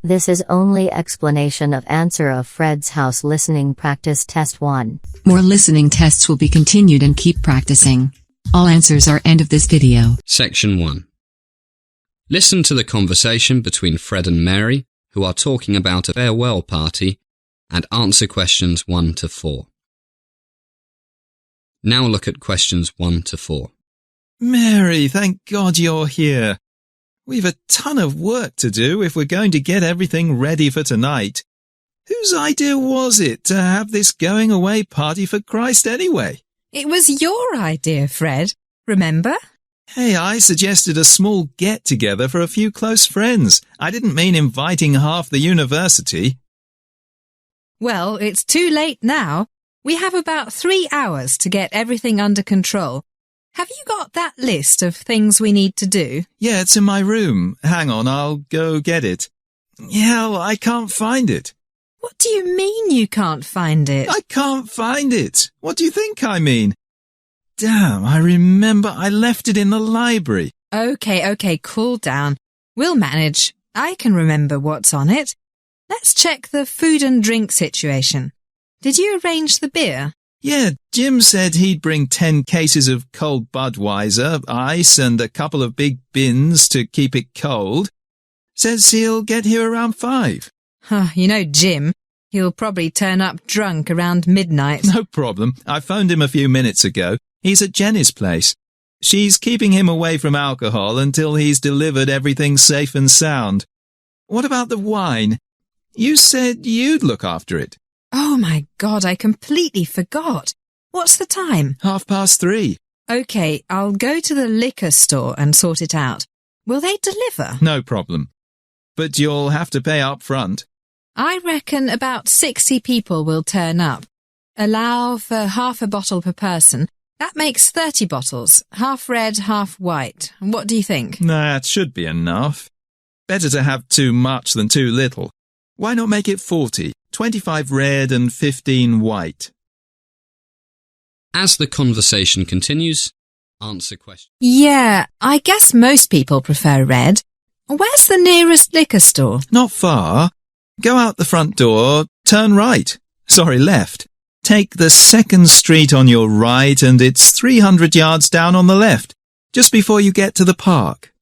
This is only explanation of answer of Fred's house listening practice test 1. More listening tests will be continued and keep practicing. All answers are end of this video. Section 1. Listen to the conversation between Fred and Mary, who are talking about a farewell party, and answer questions 1 to 4. Now look at questions 1 to 4. Mary, thank God you're here. We've a ton of work to do if we're going to get everything ready for tonight. Whose idea was it to have this going-away party for Christ anyway? It was your idea, Fred. Remember? Hey, I suggested a small get-together for a few close friends. I didn't mean inviting half the university. Well, it's too late now. We have about 3 hours to get everything under control. Have you got that list of things we need to do? Yeah, it's in my room. Hang on, I'll go get it. Hell, I can't find it. What do you mean you can't find it? I can't find it. What do you think I mean? Damn, I remember I left it in the library. Okay, cool down. We'll manage. I can remember what's on it. Let's check the food and drink situation. Did you arrange the beer? Yeah, Jim said he'd bring 10 cases of cold Budweiser, ice, and a couple of big bins to keep it cold. Says he'll get here around 5. You know Jim. He'll probably turn up drunk around midnight. No problem. I phoned him a few minutes ago. He's at Jenny's place. She's keeping him away from alcohol until he's delivered everything safe and sound. What about the wine? You said you'd look after it. Oh my God, I completely forgot. What's the time? 3:30. Okay, I'll go to the liquor store and sort it out. Will they deliver? No problem. But you'll have to pay up front. I reckon about 60 people will turn up. Allow for half a bottle per person. That makes 30 bottles, half red, half white. What do you think? That should be enough. Better to have too much than too little. Why not make it 40? 25 red and 15 white. As the conversation continues, answer questions. Yeah, I guess most people prefer red. Where's the nearest liquor store? Not far. Go out the front door, turn right. Sorry, left. Take the 2nd street on your right and it's 300 yards down on the left, just before you get to the park.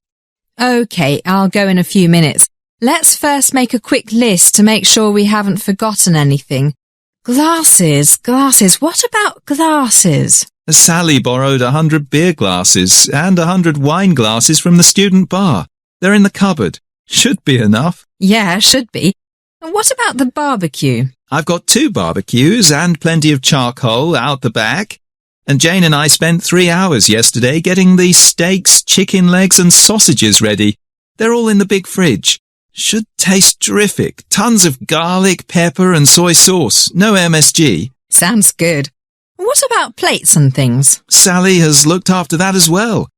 Okay, I'll go in a few minutes. Let's first make a quick list to make sure we haven't forgotten anything. Glasses. What about glasses? Sally borrowed 100 beer glasses and 100 wine glasses from the student bar. They're in the cupboard. Should be enough. Yeah, should be. And what about the barbecue? I've got 2 barbecues and plenty of charcoal out the back. And Jane and I spent 3 hours yesterday getting the steaks, chicken legs and sausages ready. They're all in the big fridge. Should taste terrific. Tons of garlic, pepper and soy sauce. No MSG. Sounds good. What about plates and things? Sally has looked after that as well.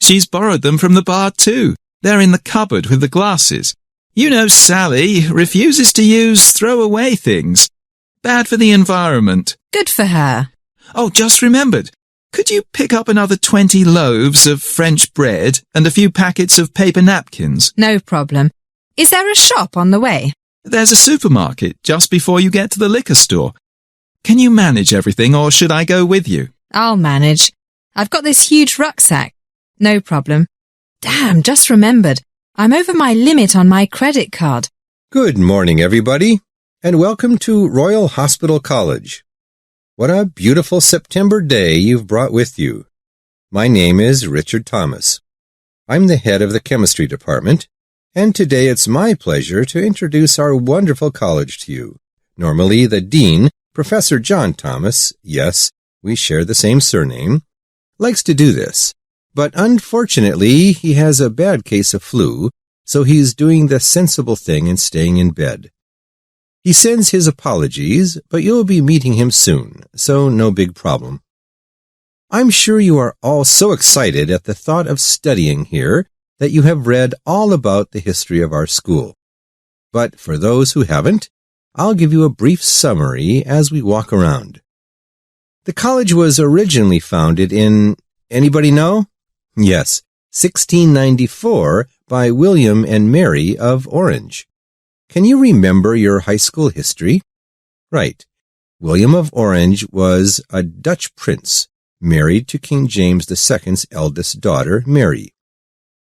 She's borrowed them from the bar too. They're in the cupboard with the glasses. You know Sally refuses to use throwaway things. Bad for the environment. Good for her. Oh, just remembered. Could you pick up another 20 loaves of French bread and a few packets of paper napkins? No problem. Is there a shop on the way? There's a supermarket just before you get to the liquor store. Can you manage everything or should I go with you? I'll manage. I've got this huge rucksack. No problem. Damn, just remembered. I'm over my limit on my credit card. Good morning, everybody, and welcome to Royal Hospital College. What a beautiful September day you've brought with you. My name is Richard Thomas. I'm the head of the chemistry department, and today it's my pleasure to introduce our wonderful college to you. Normally, the dean, Professor John Thomas, yes, we share the same surname, likes to do this. But unfortunately, he has a bad case of flu, so he's doing the sensible thing and staying in bed. He sends his apologies, but you'll be meeting him soon, so no big problem. I'm sure you are all so excited at the thought of studying here that you have read all about the history of our school. But for those who haven't, I'll give you a brief summary as we walk around. The college was originally founded in, anybody know? Yes, 1694 by William and Mary of Orange. Can you remember your high school history? Right. William of Orange was a Dutch prince, married to King James II's eldest daughter, Mary.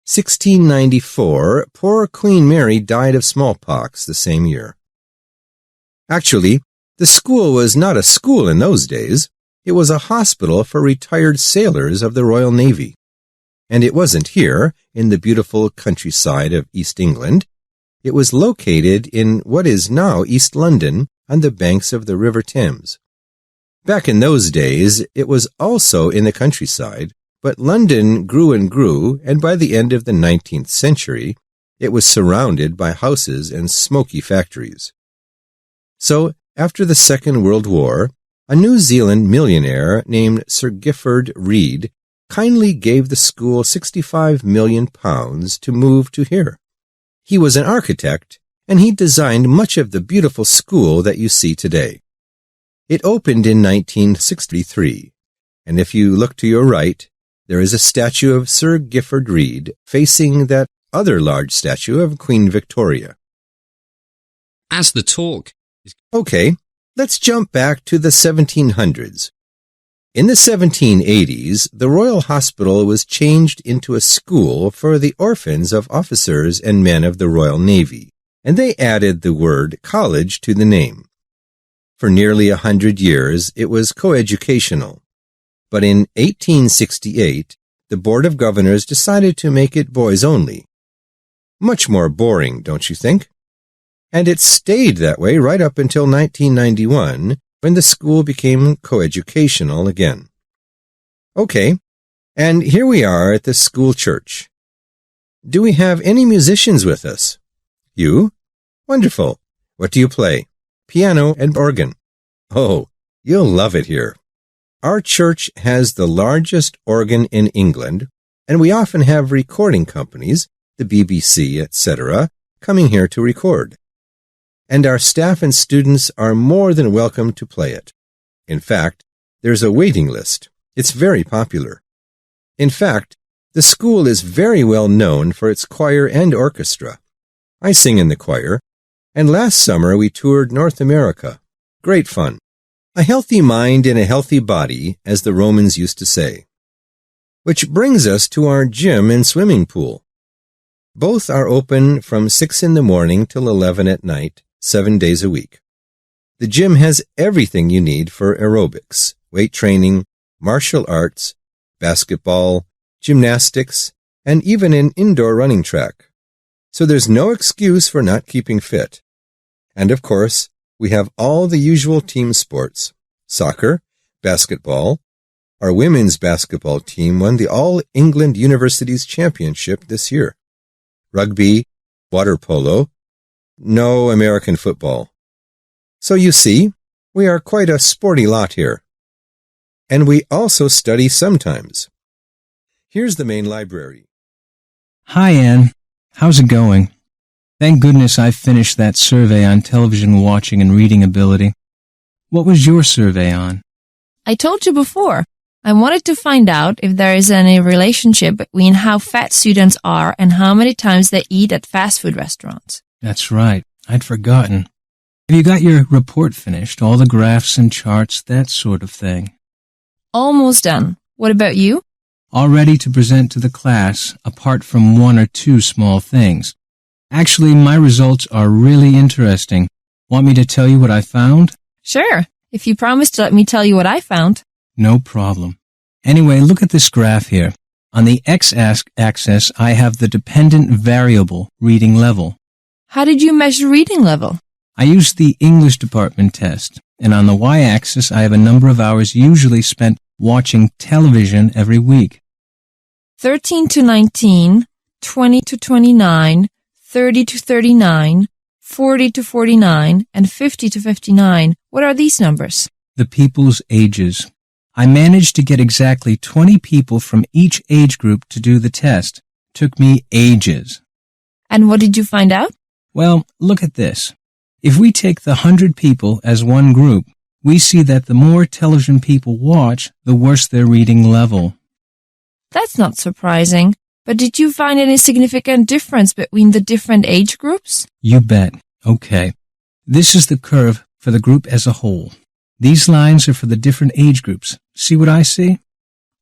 1694, poor Queen Mary died of smallpox the same year. Actually, the school was not a school in those days. It was a hospital for retired sailors of the Royal Navy. And it wasn't here, in the beautiful countryside of East England. It was located in what is now East London, on the banks of the River Thames. Back in those days, it was also in the countryside, but London grew and grew, and by the end of the 19th century, it was surrounded by houses and smoky factories. So, after the Second World War, a New Zealand millionaire named Sir Gifford Reed kindly gave the school £65 million to move to here. He was an architect, and he designed much of the beautiful school that you see today. It opened in 1963, and if you look to your right, there is a statue of Sir Gifford Reed facing that other large statue of Queen Victoria. As the talk is... Okay, let's jump back to the 1700s. In the 1780s, the Royal Hospital was changed into a school for the orphans of officers and men of the Royal Navy, and they added the word college to the name. For nearly 100 years, it was coeducational. But in 1868, the Board of Governors decided to make it boys only. Much more boring, don't you think? And it stayed that way right up until 1991, when the school became coeducational again. Okay, and here we are at the school church. Do we have any musicians with us? You? Wonderful. What do you play? Piano and organ. Oh, you'll love it here. Our church has the largest organ in England, and we often have recording companies, the BBC, etc., coming here to record. And our staff and students are more than welcome to play it. In fact, there's a waiting list. It's very popular. In fact, the school is very well known for its choir and orchestra. I sing in the choir, and last summer we toured North America. Great fun. A healthy mind in a healthy body, as the Romans used to say. Which brings us to our gym and swimming pool. Both are open from 6 in the morning till 11 at night, 7 days a week. The gym has everything you need for aerobics, weight training, martial arts, basketball, gymnastics, and even an indoor running track. So there's no excuse for not keeping fit. And of course, we have all the usual team sports: soccer, basketball. Our women's basketball team won the All England Universities Championship this year. Rugby, water polo, no American football. So you see, we are quite a sporty lot here. And we also study sometimes. Here's the main library. Hi, Anne. How's it going? Thank goodness I finished that survey on television watching and reading ability. What was your survey on? I told you before, I wanted to find out if there is any relationship between how fat students are and how many times they eat at fast food restaurants. That's right. I'd forgotten. Have you got your report finished? All the graphs and charts, that sort of thing? Almost done. What about you? All ready to present to the class, apart from 1 or 2 small things. Actually, my results are really interesting. Want me to tell you what I found? Sure, if you promise to let me tell you what I found. No problem. Anyway, look at this graph here. On the x-axis, I have the dependent variable reading level. How did you measure reading level? I used the English department test, and on the y-axis, I have a number of hours usually spent watching television every week. 13 to 19, 20 to 29, 30 to 39, 40 to 49, and 50 to 59. What are these numbers? The people's ages. I managed to get exactly 20 people from each age group to do the test. Took me ages. And what did you find out? Well, look at this. If we take the 100 people as one group, we see that the more television people watch, the worse their reading level. That's not surprising. But did you find any significant difference between the different age groups? You bet. Okay. This is the curve for the group as a whole. These lines are for the different age groups. See what I see?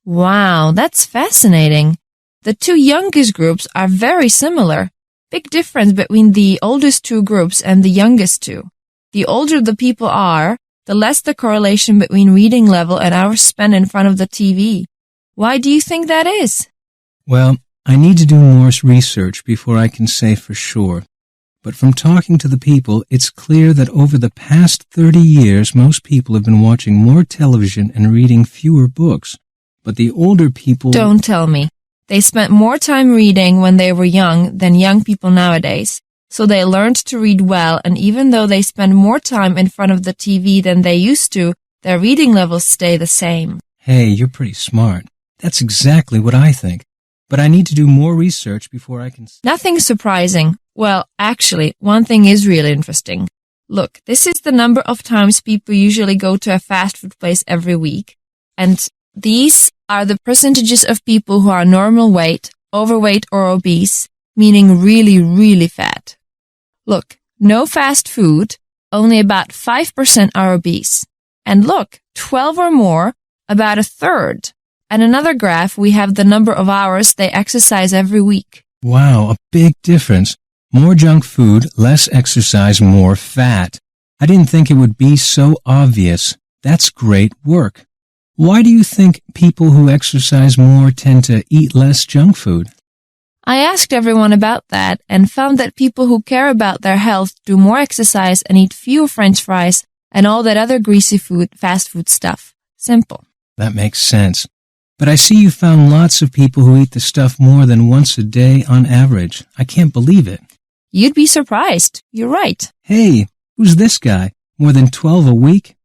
Wow, that's fascinating. The two youngest groups are very similar. Big difference between the oldest two groups and the youngest two. The older the people are, the less the correlation between reading level and hours spent in front of the TV. Why do you think that is? Well, I need to do more research before I can say for sure. But from talking to the people, it's clear that over the past 30 years, most people have been watching more television and reading fewer books. But the older people... Don't tell me. They spent more time reading when they were young than young people nowadays. So they learned to read well, and even though they spend more time in front of the TV than they used to, their reading levels stay the same. Hey, you're pretty smart. That's exactly what I think. But I need to do more research before I can... Nothing surprising. Well, actually, one thing is really interesting. Look, this is the number of times people usually go to a fast food place every week. And these are the percentages of people who are normal weight, overweight or obese, meaning really, really fat. Look, no fast food, only about 5% are obese. And look, 12 or more, about a third. And another graph, we have the number of hours they exercise every week. Wow, a big difference. More junk food, less exercise, more fat. I didn't think it would be so obvious. That's great work. Why do you think people who exercise more tend to eat less junk food? I asked everyone about that and found that people who care about their health do more exercise and eat fewer French fries and all that other greasy food, fast food stuff. Simple. That makes sense. But I see you found lots of people who eat the stuff more than once a day on average. I can't believe it. You'd be surprised. You're right. Hey, who's this guy? More than 12 a week?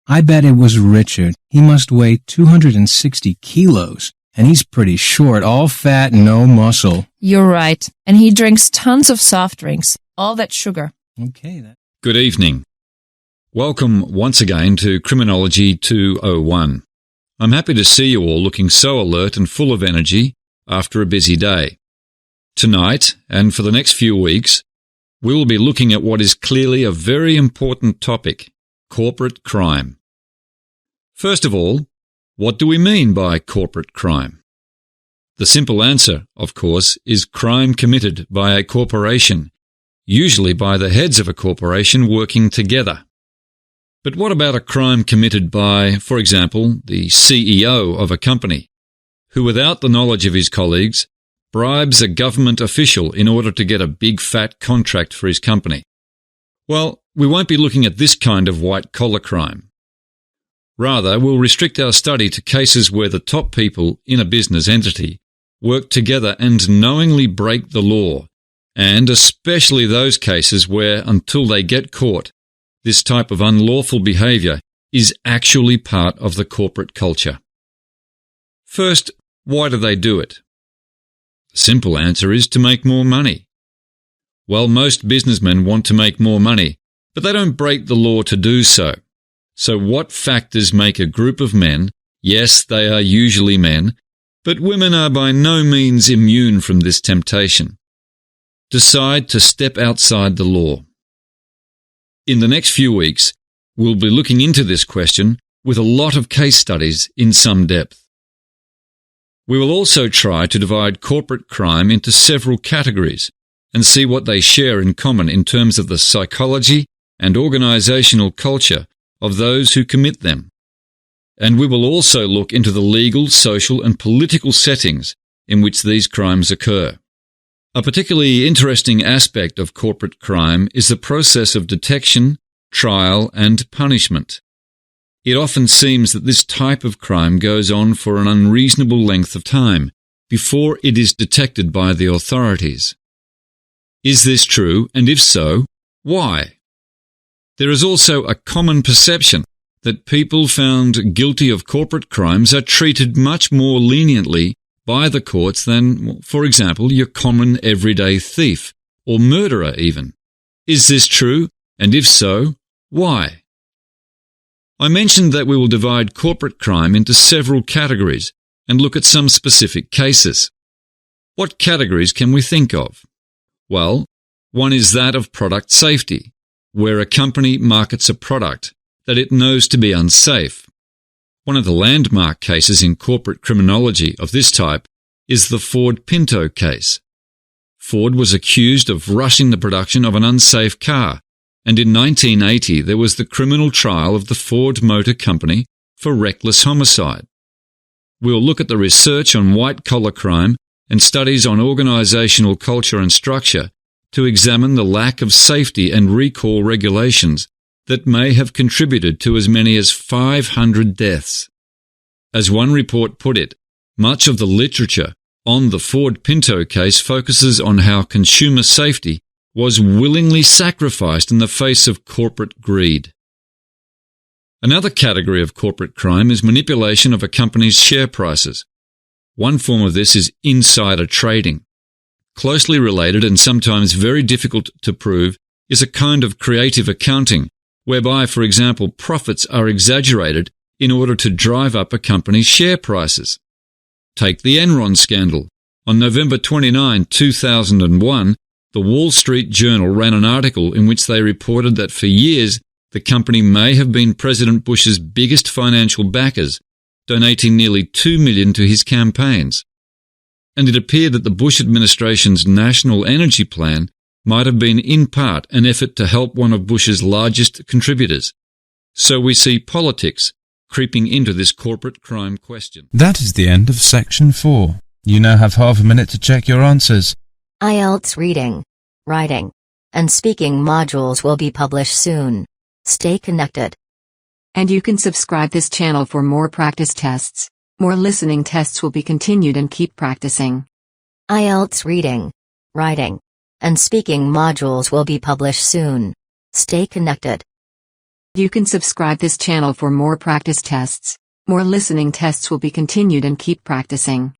I bet it was Richard. He must weigh 260 kilos. And he's pretty short, all fat, no muscle. You're right. And he drinks tons of soft drinks. All that sugar. Okay. Good evening. Welcome once again to Criminology 201. I'm happy to see you all looking so alert and full of energy after a busy day. Tonight, and for the next few weeks, we will be looking at what is clearly a very important topic, corporate crime. First of all, what do we mean by corporate crime? The simple answer, of course, is crime committed by a corporation, usually by the heads of a corporation working together. But what about a crime committed by, for example, the CEO of a company, who without the knowledge of his colleagues, bribes a government official in order to get a big fat contract for his company? Well, we won't be looking at this kind of white-collar crime. Rather, we'll restrict our study to cases where the top people in a business entity work together and knowingly break the law, and especially those cases where, until they get caught, this type of unlawful behavior is actually part of the corporate culture. First, why do they do it? The simple answer is to make more money. Well, most businessmen want to make more money, but they don't break the law to do so. So what factors make a group of men, yes, they are usually men, but women are by no means immune from this temptation, decide to step outside the law? In the next few weeks, we'll be looking into this question with a lot of case studies in some depth. We will also try to divide corporate crime into several categories and see what they share in common in terms of the psychology and organizational culture of those who commit them. And we will also look into the legal, social and political settings in which these crimes occur. A particularly interesting aspect of corporate crime is the process of detection, trial and punishment. It often seems that this type of crime goes on for an unreasonable length of time before it is detected by the authorities. Is this true, and if so, why? There is also a common perception that people found guilty of corporate crimes are treated much more leniently by the courts than, for example, your common everyday thief or murderer even. Is this true? And if so, why? I mentioned that we will divide corporate crime into several categories and look at some specific cases. What categories can we think of? Well, One is that of product safety, where a company markets a product that it knows to be unsafe. One of the landmark cases in corporate criminology of this type is the Ford Pinto case. Ford was accused of rushing the production of an unsafe car, and in 1980 there was the criminal trial of the Ford Motor Company for reckless homicide. We'll look at the research on white-collar crime and studies on organizational culture and structure to examine the lack of safety and recall regulations that may have contributed to as many as 500 deaths. As one report put it, much of the literature on the Ford Pinto case focuses on how consumer safety was willingly sacrificed in the face of corporate greed. Another category of corporate crime is manipulation of a company's share prices. One form of this is insider trading. Closely related and sometimes very difficult to prove is a kind of creative accounting, whereby, for example, profits are exaggerated in order to drive up a company's share prices. Take the Enron scandal. On November 29, 2001, the Wall Street Journal ran an article in which they reported that for years the company may have been President Bush's biggest financial backers, donating nearly $2 million to his campaigns. And it appeared that the Bush administration's national energy plan might have been in part an effort to help one of Bush's largest contributors. So we see politics creeping into this corporate crime question. That is the end of section 4. You now have half a minute to check your answers. IELTS reading, writing, and speaking modules will be published soon. Stay connected. And you can subscribe this channel for more practice tests. More listening tests will be continued and keep practicing. IELTS reading, writing, and speaking modules will be published soon. Stay connected. You can subscribe this channel for more practice tests. More listening tests will be continued and keep practicing.